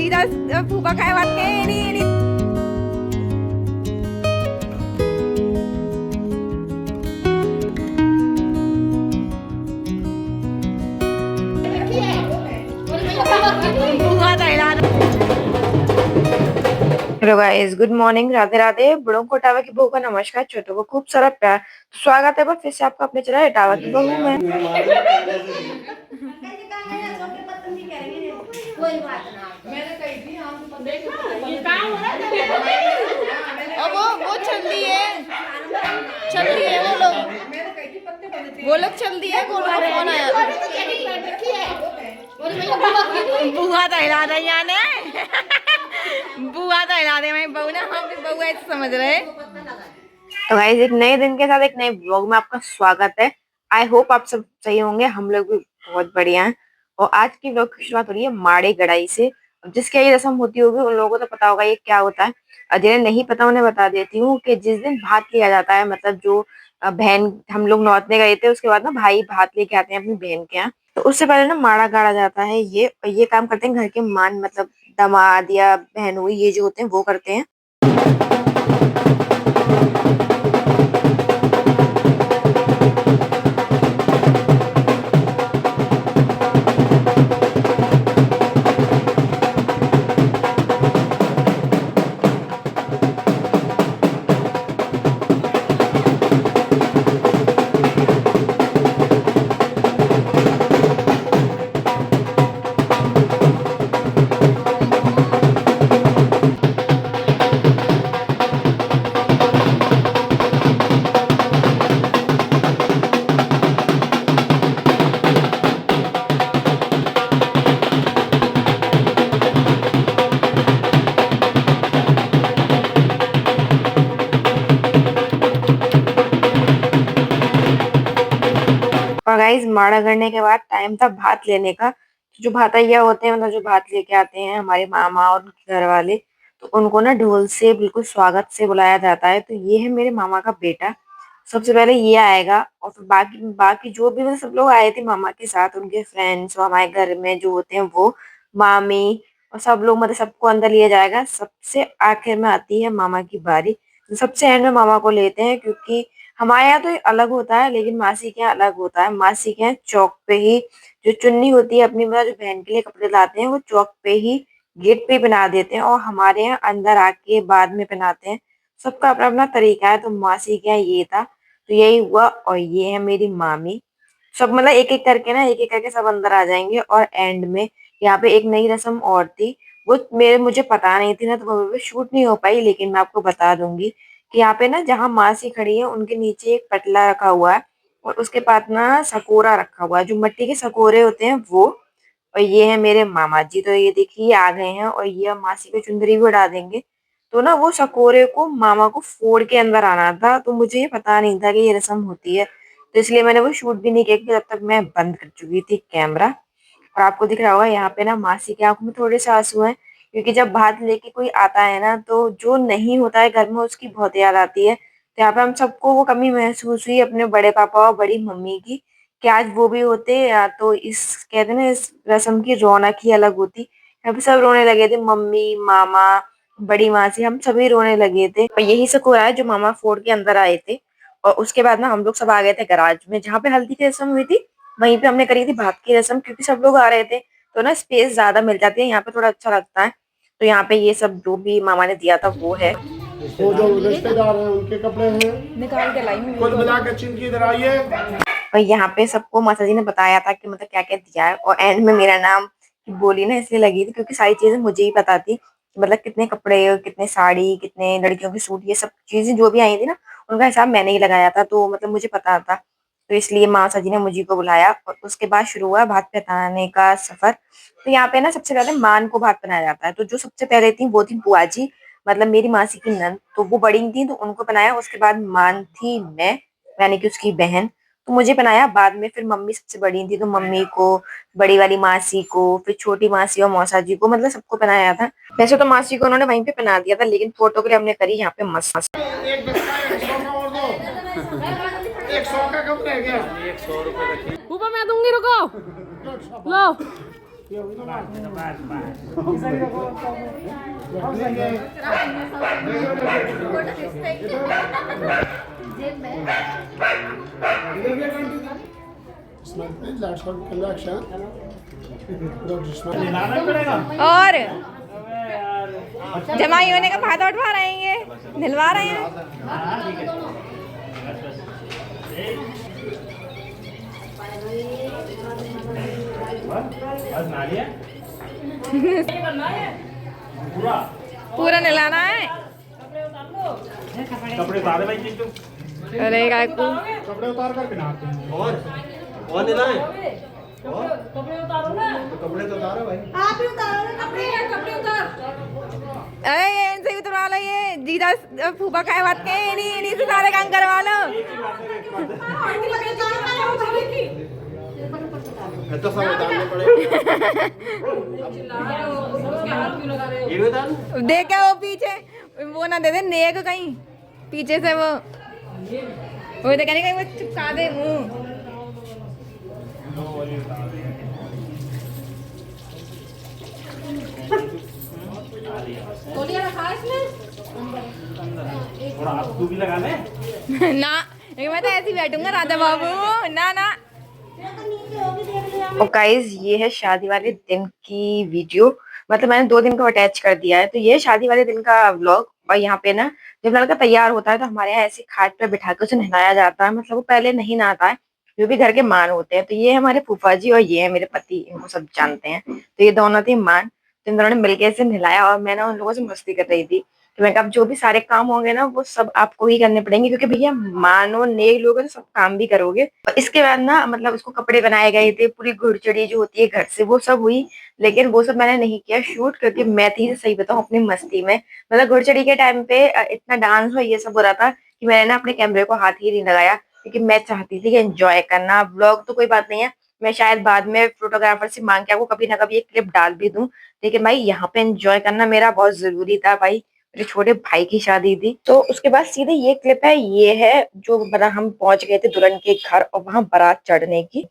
सीधा फूफा खाए बात के नहीं। Hello guys, good morning, Radhe Radhe. बड़ों को टावा की बहू का नमस्कार, छोटों को खूब सारा प्यार। तो स्वागत है बस फिर से आपका अपने चैनल टावा की बहू में। और वो चल रही है वो लोग चल दिए, वो लोग का फोन आया। बुआ तो हिला दे याने बुआ तो हिला दे मैं बहू ना, हम भी बहू ऐसे समझ रहे। तो गाइस, एक नए दिन के साथ एक नए ब्लॉग में आपका स्वागत है। आई होप आप सब सही होंगे, हम लोग भी बहुत बढ़िया हैं। और आज की ब्लॉग की शुरुआत हो रही है माड़े गड़ाई से। जिसके ये रस्म होती होगी उन लोगों को तो पता होगा ये क्या होता है, और जिन्हें नहीं पता उन्हें बता देती हूँ कि जिस दिन भात लिया जाता है, मतलब जो बहन, हम लोग नौतने गए थे उसके बाद ना भाई भात लेके आते हैं अपनी बहन के यहाँ। तो उससे पहले ना माड़ा गाड़ा जाता है। ये काम करते हैं घर के मान, मतलब दामाद या बहन हुई, ये जो होते हैं वो करते हैं। और गाइस, माड़ा करने के बाद टाइम था भात लेने का। तो जो भातैया होते हैं, मतलब जो भात लेके आते हैं हमारे मामा और उनके घर वाले, तो उनको ना ढोल से बिल्कुल स्वागत से बुलाया जाता है। तो ये है मेरे मामा का बेटा। सबसे पहले ये आएगा, और फिर बाकी बाकी जो भी, मतलब सब लोग आए थे मामा के साथ, उनके फ्रेंड्स और हमारे घर में जो होते हैं वो, मामी और सब लोग, मतलब सबको अंदर लिया जाएगा। सबसे आखिर में आती है मामा की बारी। तो सबसे एंड में मामा को लेते हैं, क्योंकि हमारे यहाँ तो अलग होता है लेकिन मासी के यहाँ अलग होता है। मासी के यहाँ चौक पे ही जो चुन्नी होती है अपनी, मतलब जो बहन के लिए कपड़े लाते हैं वो चौक पे ही गेट पे ही पहना देते हैं, और हमारे यहाँ अंदर आके बाद में पहनाते हैं। सबका अपना अपना तरीका है। तो मासी के यहाँ ये था, तो यही हुआ। और ये है मेरी मामी। सब मतलब एक एक करके ना, एक एक करके सब अंदर आ जाएंगे। और एंड में यहाँ पे एक नई रस्म और थी, वो मुझे पता नहीं थी ना, तो वो शूट नहीं हो पाई, लेकिन मैं आपको बता दूंगी कि यहाँ पे ना जहाँ मासी खड़ी है उनके नीचे एक पटला रखा हुआ है, और उसके पास ना सकोरा रखा हुआ है, जो मिट्टी के सकोरे होते हैं वो। और ये है मेरे मामा जी। तो ये देखिए आ गए हैं, और ये मासी को चुंदरी भी उड़ा देंगे। तो ना वो सकोरे को मामा को फोड़ के अंदर आना था, तो मुझे ये पता नहीं था कि ये रस्म होती है। तो इसलिए मैंने वो शूट भी नहीं किया, क्योंकि जब तक मैं बंद कर चुकी थी कैमरा। और आपको दिख रहा होगा यहाँ पे ना मासी की आंखों में थोड़े से आंसू हैं, क्योंकि जब भात लेके कोई आता है ना, तो जो नहीं होता है घर में उसकी बहुत याद आती है। तो यहाँ पे हम सबको वो कमी महसूस हुई अपने बड़े पापा और बड़ी मम्मी की, कि आज वो भी होते या तो इस, कहते हैं ना, इस रस्म की रौनक ही अलग होती। यहाँ पे सब रोने लगे थे, मम्मी, मामा, बड़ी मासी, हम सभी रोने लगे थे। और यही सब हुआ है जो मामा फोड़ के अंदर आए थे। और उसके बाद ना हम लोग सब आ गए थे गराज में, जहाँ पे हल्दी की रस्म हुई थी वहीं पे हमने करी थी भात की रस्म, क्योंकि सब लोग आ रहे थे। तो ना स्पेस ज्यादा मिल जाती है यहाँ पे, थोड़ा अच्छा लगता है। तो यहाँ पे ये सब जो भी मामा ने दिया था वो है। वो जो रिश्तेदार हैं उनके कपड़े हैं, निकाल के लाई कुल मिला के चिंकी इधर आइए। और यहाँ पे सबको माता जी ने बताया था कि मतलब क्या क्या दिया है। और एंड में मेरा नाम बोली ना इसलिए लगी थी, क्योंकि सारी चीजें मुझे ही पता थी, मतलब कितने कपड़े, कितने साड़ी, कितने लड़कियों की सूट, ये सब चीजें जो भी आई थी ना, उनका हिसाब मैंने ही लगाया था। तो मतलब मुझे पता था, तो इसलिए माता जी ने मुझे को बुलाया। और उसके बाद शुरू हुआ भात पहनाने का सफर। तो यहाँ पे ना सबसे पहले मान को भात पहनाया जाता है। तो जो सबसे पहले थी वो थी बुआ जी, मतलब मेरी मासी की नंद, तो वो बड़ी थी तो उनको पहनाया। उसके बाद मान थी मैं, यानी कि उसकी बहन, तो मुझे पहनाया बाद में। फिर मम्मी सबसे बड़ी थी तो मम्मी को, बड़ी वाली मासी को, फिर छोटी मासी और मौसा जी को, मतलब सबको पहनाया था। वैसे तो मासी को उन्होंने वहीं पे पहना दिया था, लेकिन फोटो के लिए हमने करी यहाँ पे मस्त। एक बस्ता 100 का और दो, 100 का कम रह गया। ऊपर मैं दूंगी, रुको लो। ये हुई ना रख लेंगे। Let's hold collection. और जमाई होने का फायदा उठवा रहे हैं, ये दिलवा रहे हैं। पूरा नहलाना है। कपड़े उतारे भाई चिंटू। अरे काकू कपड़े उतार कर नहाते हैं। और नहलाएं। कपड़े उतारो ना। तो कपड़े तो उतारो भाई। आप ही उतारो ना कपड़े, कपड़े उतार। अरे ये इनसे भी तुड़वा लो, ये जीजा फूफा खाए बात के इन्हीं से सारे काम करवा लो। तो सब उतारने पड़ेगा। ये भी उतार। देख क्या वो पीछे वो ना दे दे नेक कहीं पीछे से वो तो कहने कहीं वो चिपका दे मुंह। तौलिया रखा है इसमें? थोड़ा हाथ तू भी लगा ले। ना मैं तो ऐसे ही बैठूंगा राधा बाबू। ना ना और गाइस ये है शादी वाले दिन की वीडियो, मतलब मैंने 2 दिन को अटैच कर दिया है। तो ये शादी वाले दिन का व्लॉग। और यहाँ पे ना जब लड़का तैयार होता है तो हमारे यहाँ ऐसे खाट पे बिठा के उसे नहलाया जाता है, मतलब वो पहले नहीं नहाता है, जो भी घर के मान होते हैं। तो ये हमारे फूफा जी और ये है मेरे पति, इनको सब जानते हैं। तो ये दोनों थे मान, तो इन दोनों ने मिलके इसे नहलाया और मैं ना उन लोगों से मस्ती कर रही थी। तो मैं कहा अब जो भी सारे काम होंगे ना वो सब आपको ही करने पड़ेंगे, क्योंकि भैया मानो नेक लोग हैं तो सब काम भी करोगे। और इसके बाद ना मतलब उसको कपड़े बनाए गए थे, पूरी घुड़चड़ी जो होती है घर से वो सब हुई, लेकिन वो सब मैंने नहीं किया शूट, क्योंकि मैं थी सही बताऊं अपनी मस्ती में। मतलब घुड़चड़ी के टाइम पे इतना डांस और ये सब हो रहा था कि मैंने ना अपने कैमरे को हाथ ही नहीं लगाया, क्योंकि मैं चाहती थी कि एंजॉय करना। व्लॉग तो कोई बात नहीं है, मैं शायद बाद में फोटोग्राफर से मांग के आपको कभी ना कभी एक क्लिप डाल भी दूं, लेकिन भाई यहाँ पे एंजॉय करना मेरा बहुत जरूरी था भाई। मेरे छोटे भाई की शादी थी। तो उसके बाद सीधे ये क्लिप है, ये है जो हम पहुंच गए थे दुल्हन के घर और वहां बारात चढ़ने की।